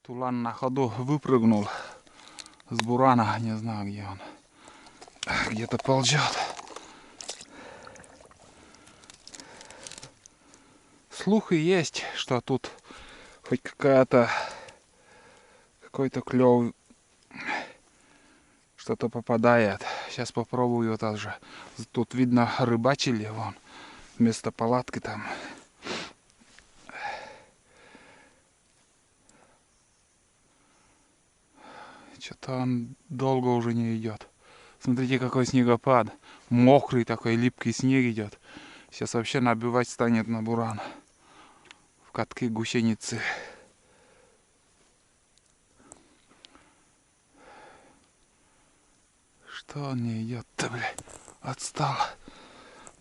Тулан на ходу выпрыгнул с бурана, не знаю где он. Где-то ползет. Слухи есть, что тут хоть какой-то клев, что-то попадает. Сейчас попробую тоже. Тут видно рыбачили, вон, вместо палатки там. Что-то он долго уже не идет. Смотрите, какой снегопад. Мокрый такой, липкий снег идет. Сейчас вообще набивать станет на буран. В катки гусеницы. Что он не идет-то, бля? Отстал.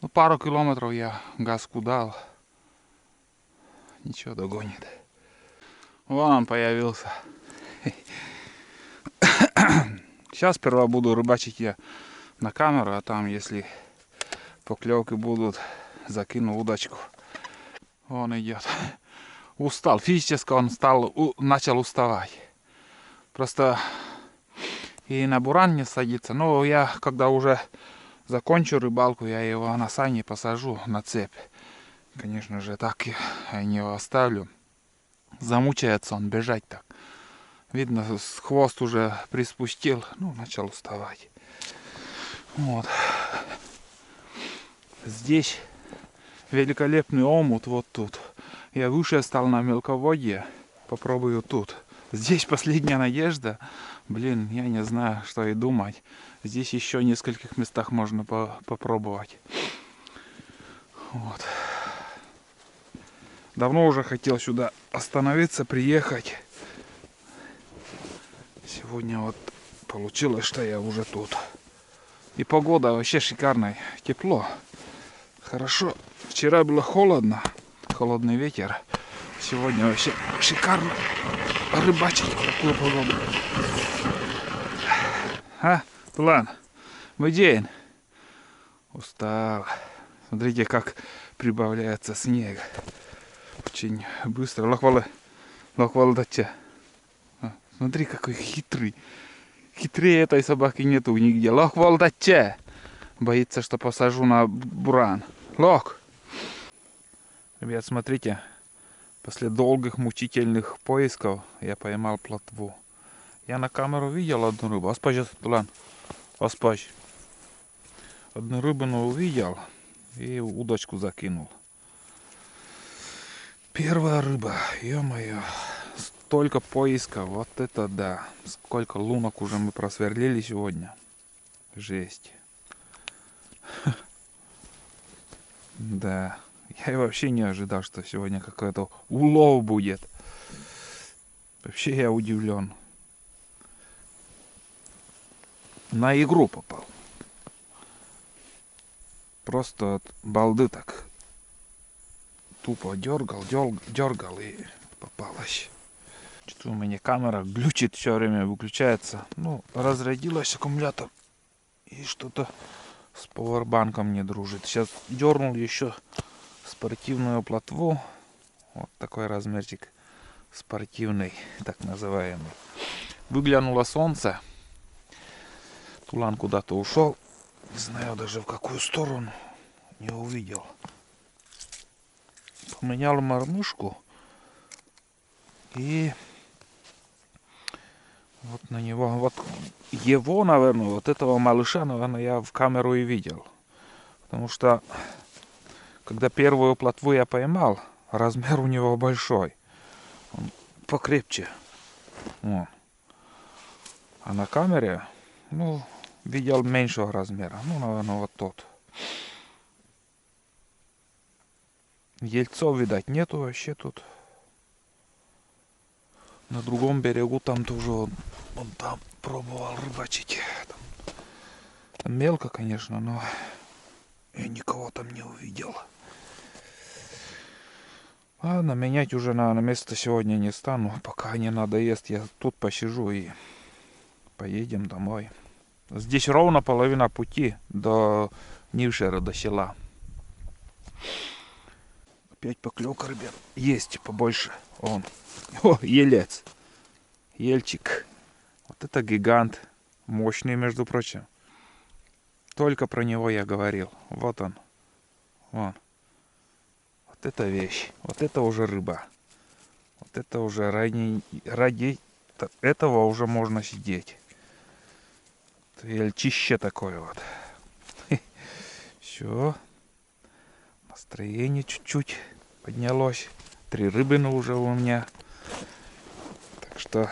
Ну, пару километров я газку дал. Ничего, догонит. Вон он появился. Сейчас сперва буду рыбачить я на камеру, а там, если поклевки будут, закину удочку. Он идет. Устал. Физически он начал уставать. Просто и на буран не садится. Но я, когда уже закончу рыбалку, я его на сани посажу на цепь. Конечно же, так я не его оставлю. Замучается он бежать так. Видно, хвост уже приспустил. Ну, начал уставать. Вот. Здесь великолепный омут. Вот тут. Я выше стал на мелководье. Попробую тут. Здесь последняя надежда. Блин, я не знаю, что и думать. Здесь еще в нескольких местах можно попробовать. Вот. Давно уже хотел сюда остановиться, приехать. Сегодня вот получилось, что я уже тут. И погода вообще шикарная. Тепло. Хорошо. Вчера было холодно. Холодный ветер. Сегодня вообще шикарно рыбачить в такую погоду. А, Тулан, мы день. Устал. Смотрите, как прибавляется снег. Очень быстро. Лохвалы дача. Смотри, какой хитрый. Хитрее этой собаки нету нигде. Лохвал дача. Боится, что посажу на буран. Лох. Ребят, смотрите. После долгих мучительных поисков я поймал плотву. Я на камеру видел одну рыбу. Аспач, Тулан. Аспач. Одну рыбину увидел и удочку закинул. Первая рыба. Ё-моё. Столько поисков. Вот это да. Сколько лунок уже мы просверлили сегодня. Жесть. Да. Я вообще не ожидал, что сегодня какой-то улов будет. Вообще я удивлен. На игру попал. Просто от балды так. Тупо дергал и попалась. Что-то у меня камера глючит, все время выключается. Ну, разрядилась аккумулятор. И что-то с пауэрбанком не дружит. Сейчас дернул еще спортивную плотву. Вот такой размерчик спортивный, так называемый. Выглянуло солнце. Тулан куда-то ушел. Не знаю даже в какую сторону. Не увидел. Поменял мормышку. И вот на него, вот его, наверное, вот этого малыша, наверное, я в камеру и видел. Потому что, когда первую плотву я поймал, размер у него большой. Он покрепче. Вот. А на камере, ну, видел меньшего размера. Ну, наверное, вот тот. Ельцов, видать, нету вообще тут. На другом берегу там тоже он там пробовал рыбачить. Там мелко, конечно, но я никого там не увидел. Ладно, менять уже на место сегодня не стану. Пока не надоест, я тут посижу и поедем домой. Здесь ровно половина пути до Нившера, до села. Опять поклевка, ребят. Есть побольше. Он. О, елец. Ельчик. Вот это гигант. Мощный, между прочим. Только про него я говорил. Вот он. Вон. Вот это вещь. Вот это уже рыба. Вот это уже ради этого уже можно сидеть. Ельчище такое вот. Все. Настроение чуть-чуть поднялось. 3 рыбины уже у меня. Так что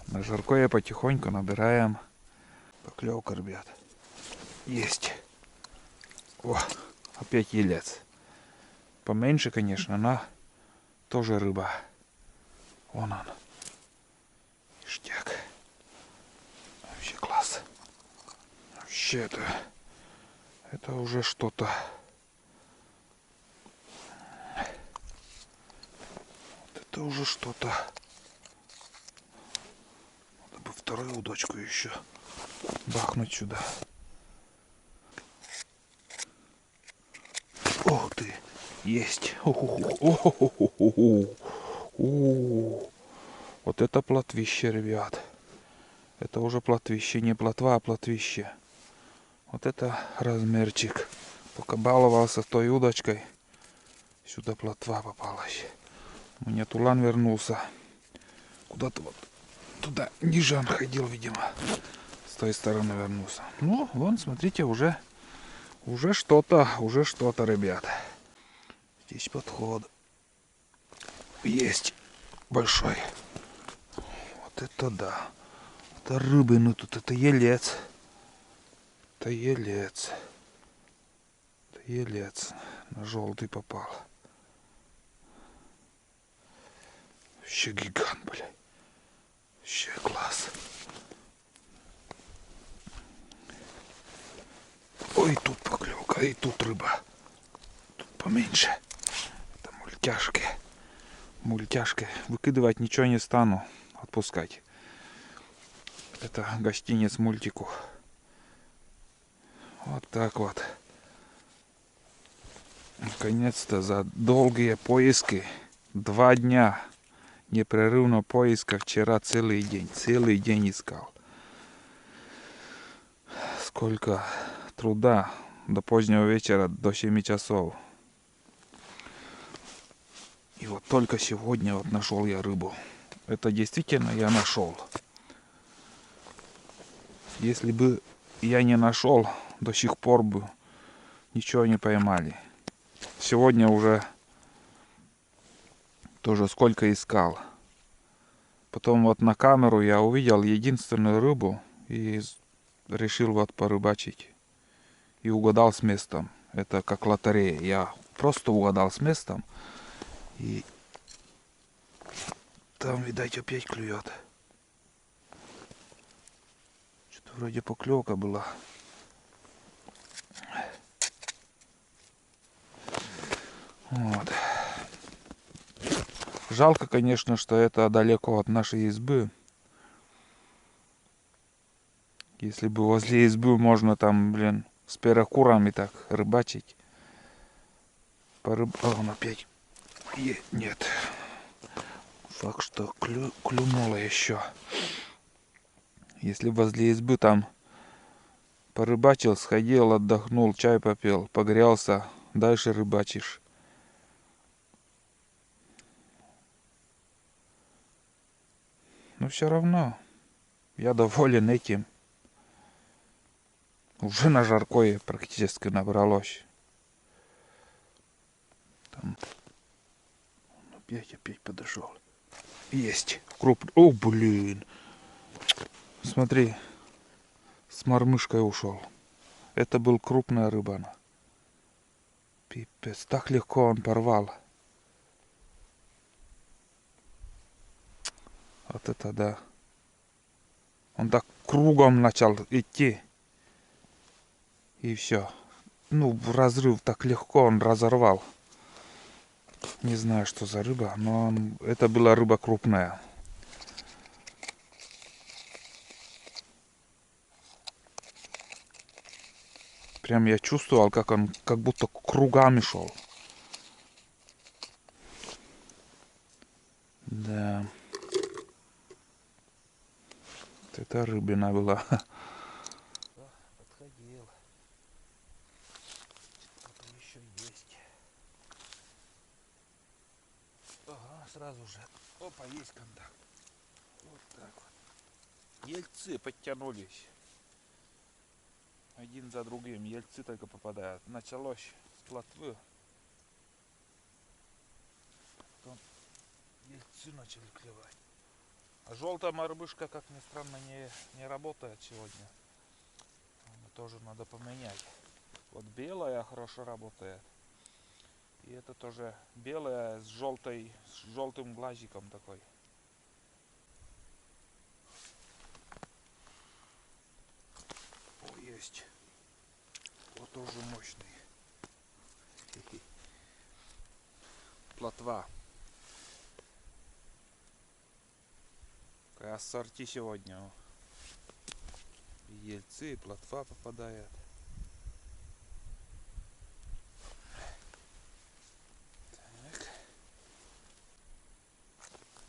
на жаркое потихоньку набираем. Поклевка, ребят. Есть. О, опять елец. Поменьше, конечно, но тоже рыба. Вон он. Ништяк. Вообще класс. Вообще это уже что-то. Вот это уже что-то. Надо бы вторую удочку еще бахнуть сюда. Ох ты, есть. Вот это плотвище, ребят. Это уже плотвище, не плотва, а плотвище. Вот это размерчик. Пока баловался той удочкой, сюда плотва попалась. У меня тулан вернулся. Куда-то вот туда ниже он ходил, видимо. С той стороны вернулся. Ну, вон, смотрите, уже что-то, ребят. Здесь подход. Есть большой. Вот это да. Это рыбы, ну тут это елец. Это елец. Это елец. На желтый попал. Вообще гигант, блядь. Вообще класс. Ой, тут поклевка, и тут рыба. Тут поменьше. Это мультяшки. Мультяшки. Выкидывать ничего не стану. Отпускать. Это гостинец мультику. Вот так вот. Наконец-то за долгие поиски 2 дня непрерывного поиска. Вчера целый день искал. Сколько труда до позднего вечера, до 7 часов. И вот только сегодня вот нашел я рыбу. Это действительно я нашел. Если бы я не нашел, до сих пор бы ничего не поймали. Сегодня уже тоже сколько искал. Потом вот на камеру я увидел единственную рыбу и решил вот порыбачить. И угадал с местом. Это как лотерея. Я просто угадал с местом. И там, видать, опять клюет. Что-то вроде поклевка была. Вот. Жалко, конечно, что это далеко от нашей избы. Если бы возле избы можно там, блин, с перекурами так рыбачить. А он опять... Нет. Факт, что клюнуло еще. Если возле избы там порыбачил, сходил, отдохнул, чай попил, погрелся, дальше рыбачишь. Но все равно я доволен этим. Уже на жаркое практически набралось. Там опять подошел. Есть. Крупный. О, блин. Смотри. С мормышкой ушел. Это был крупная рыба. Пипец. Так легко он порвал. Вот это да. Он так кругом начал идти. И все. Ну, разрыв так легко он разорвал. Не знаю, что за рыба, но это была рыба крупная. Прям я чувствовал, как он как будто кругами шел. Да. Это рыбина была. Подходил. Что-то еще есть. Ага, сразу же. Опа, есть контакт. Вот так вот. Ельцы подтянулись. Один за другим. Ельцы только попадают. Началось с плотвы. Потом ельцы начали клевать. А желтая мормышка, как ни странно, не работает сегодня. Ее тоже надо поменять. Вот белая хорошо работает. И это тоже белая с желтым глазиком такой. О, есть. Вот тоже мощный. Плотва. Какая ассорти сегодня. И ельцы, и плотва попадает. Так.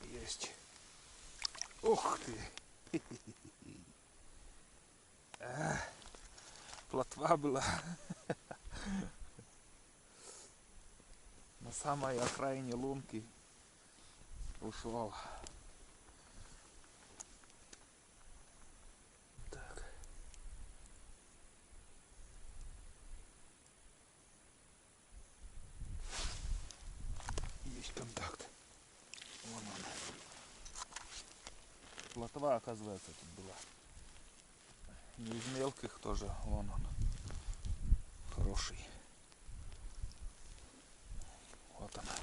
Есть. Ух ты. Плотва была. На самой окраине лунки ушел. Так. Есть контакт. Вон он. Плотва, оказывается, тут была. Не из мелких тоже. Вон он. Хороший. Вот она.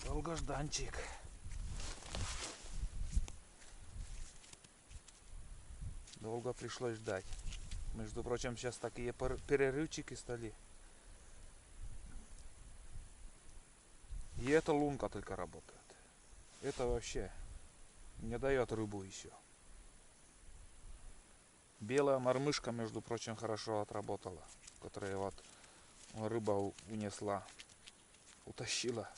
Долгожданчик. Долго пришлось ждать. Между прочим, сейчас такие перерывчики стали. И эта лунка только работает. Это вообще не дает рыбу еще. Белая мормышка, между прочим, хорошо отработала. Которая вот рыба унесла. Утащила.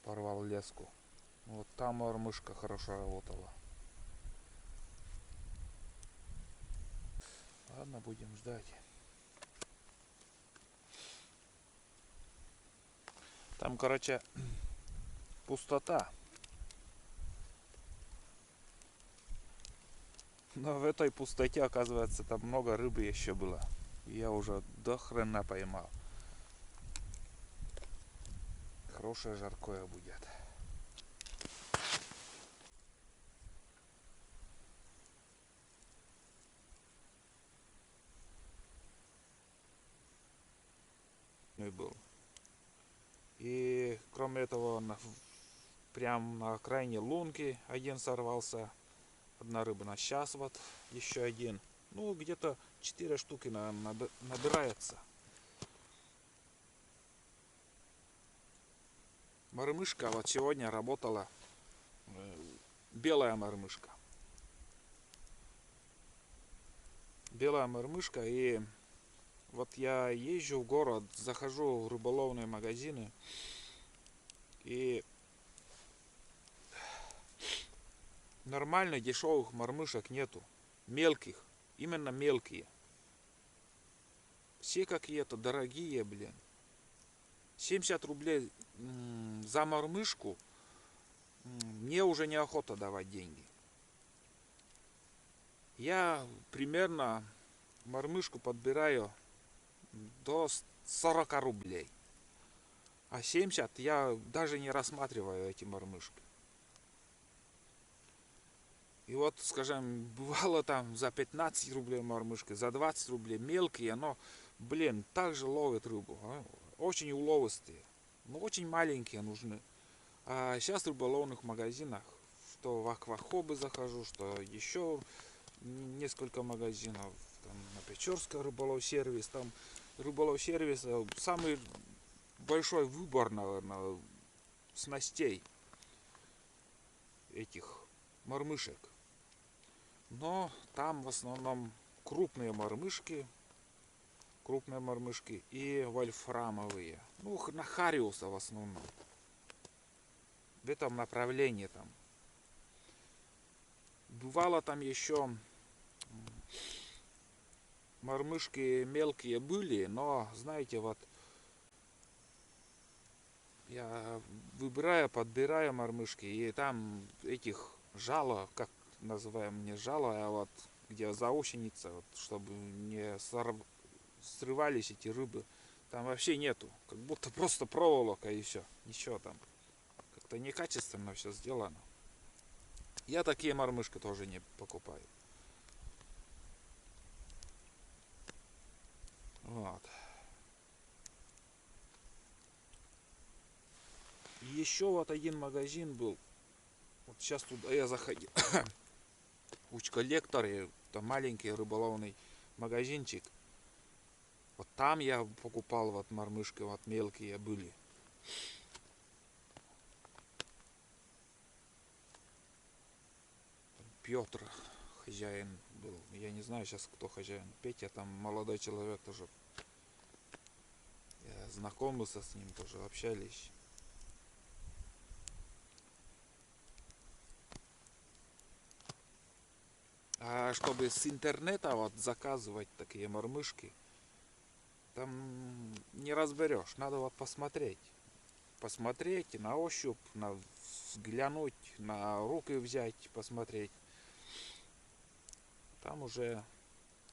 Порвал леску. Вот там мормышка хорошо работала. Ладно, будем ждать. Там, короче, пустота. Но в этой пустоте, оказывается, там много рыбы еще было. Я уже до хрена поймал. Хорошее жаркое будет. Был. И кроме этого, прям на окраине лунки один сорвался. Одна рыба на час, вот еще один. Ну, где-то 4 штуки набирается. Мормышка вот сегодня работала. Белая мормышка. Белая мормышка. И вот я езжу в город, захожу в рыболовные магазины. И нормальных дешевых мормышек нету. Мелких. Именно мелкие. Все какие-то дорогие, блин. 70 рублей за мормышку. Мне уже неохота давать деньги. Я примерно мормышку подбираю до 40 рублей. А 70 я даже не рассматриваю эти мормышки. И вот, скажем, бывало там за 15 рублей мормышки, за 20 рублей мелкие, но, блин, также ловят рыбу. Очень уловистые. Но очень маленькие нужны. А сейчас в рыболовных магазинах, что в аквахобы захожу, что еще несколько магазинов, там на Печорская рыболов сервис, там рыболов сервис самый большой выбор, наверное, снастей этих мормышек. Но там в основном крупные мормышки, крупные мормышки и вольфрамовые. Ну, на хариуса в основном. В этом направлении там. Бывало там еще мормышки мелкие были, но, знаете, вот я выбираю, подбираю мормышки, и там этих жало, как называем, не жало, а вот где заусеница, вот, чтобы не срывались эти рыбы, там вообще нету. Как будто просто проволока и все. Ничего там. Как-то некачественно все сделано. Я такие мормышки тоже не покупаю. Вот. И еще вот один магазин был. Вот сейчас туда я заходил. Уч-коллектор, там маленький рыболовный магазинчик. Вот там я покупал вот мормышки, вот мелкие были. Петр хозяин был. Я не знаю сейчас, кто хозяин. Петя, там молодой человек тоже. Я знакомился с ним, тоже общались. А чтобы с интернета вот заказывать такие мормышки, там не разберешь. Надо вот посмотреть. Посмотреть на ощупь, взглянуть, на руки взять, посмотреть. Там уже,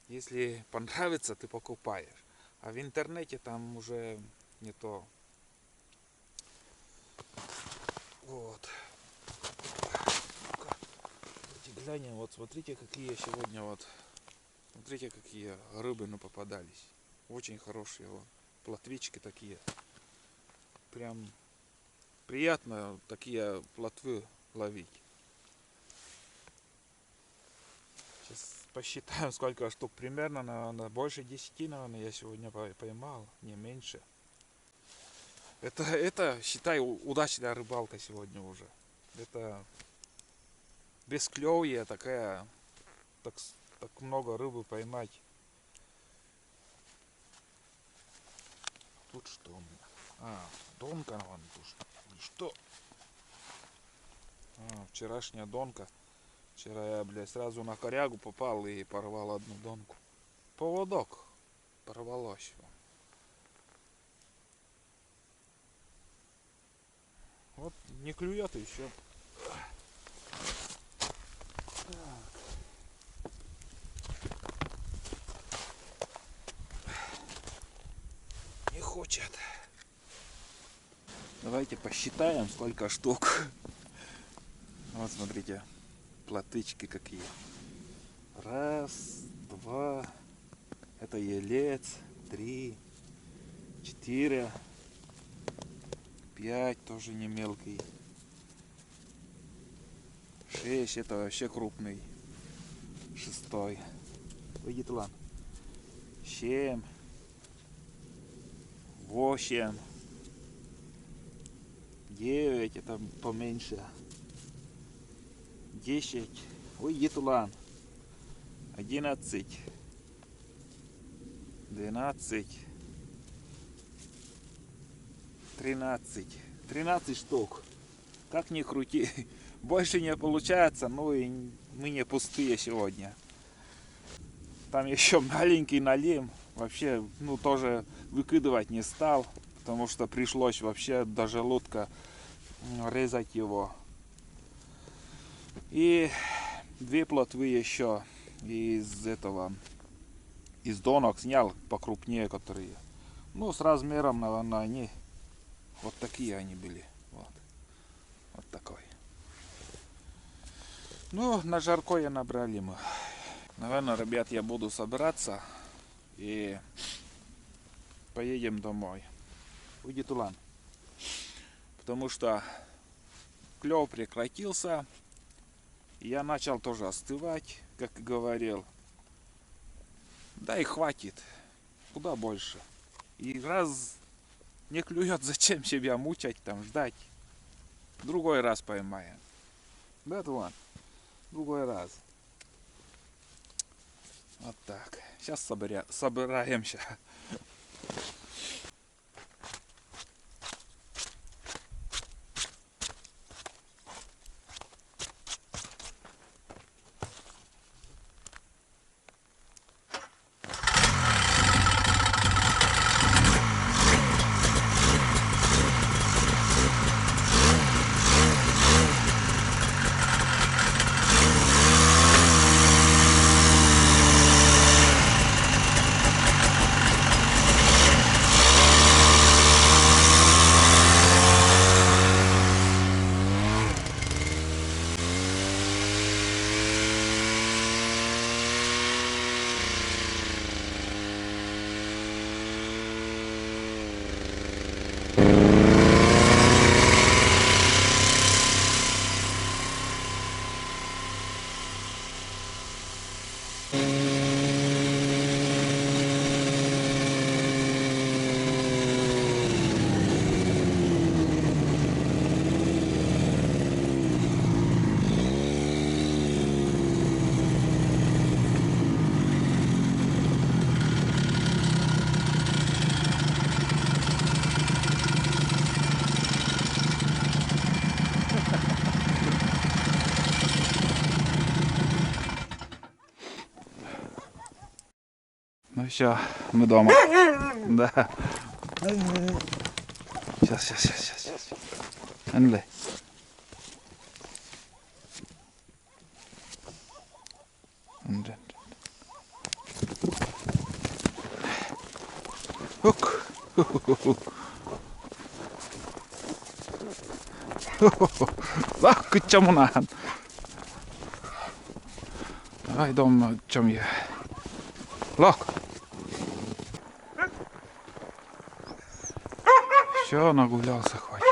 если понравится, ты покупаешь. А в интернете там уже не то. Вот. Давайте глянем. Вот смотрите, какие сегодня вот. Смотрите, какие рыбы попадались. Очень хорошие вот. Плотвички такие. Прям приятно такие плотвы ловить. Сейчас посчитаем, сколько штук примерно. На больше 10, наверное, я сегодня поймал. Не меньше. Это считай, удачная рыбалка сегодня уже. Это бесклёвье такая. Так много рыбы поймать. Тут что у меня? Донка вон тут. Что? Вчерашняя донка. Вчера я, блядь, сразу на корягу попал и порвал одну донку. Поводок порвалось. Вот не клюет и все. Не хочет. Давайте посчитаем, сколько штук. Вот смотрите, плотычки какие. Раз, два. Это елец. 3, 4, 5, тоже не мелкий. 6, это вообще крупный. 6. Выйди, Тулан. 7, 8, 9, это поменьше. 10, уйди, Тулан. 11, 12, 13 штук. Как ни крути, больше не получается, ну и мы не пустые сегодня. Там еще маленький налим, вообще, ну тоже выкидывать не стал, потому что пришлось вообще до желудка резать его. И 2 плотвы еще из этого, из донок снял покрупнее, которые, ну с размером, наверное, они вот такие они были. Вот такой. Ну, на жаркое набрали мы. Наверное, ребят, я буду собираться и поедем домой. Уйди, Тулан. Потому что клев прекратился. И я начал тоже остывать, как и говорил. Да и хватит. Куда больше. И раз не клюет, зачем себя мучать, там, ждать. Другой раз поймаем. Да, Тулан? Другой раз. Вот так. Сейчас собираемся. Все, мы дома. Да. Сейчас. Энле. Хук. Ах, кычамунан. Ай, дома, чем я? Лок. Все, нагулялся, хватит.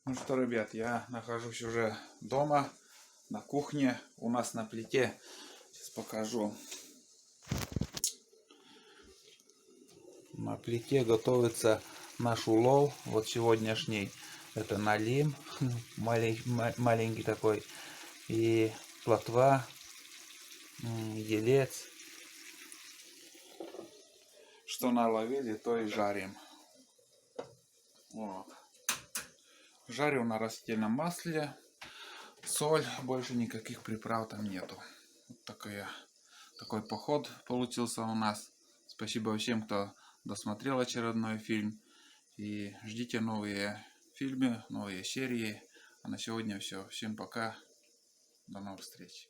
Ну что, ребят, я нахожусь уже дома, на кухне, у нас на плите. Сейчас покажу. На плите готовится наш улов, вот сегодняшний. Это налим, маленький такой, и плотва, елец. Что наловили, то и жарим. Вот. Жарю на растительном масле, соль, больше никаких приправ там нету. Вот такой поход получился у нас. Спасибо всем, кто досмотрел очередной фильм. И ждите новые фильмы, новые серии. А на сегодня все. Всем пока. До новых встреч.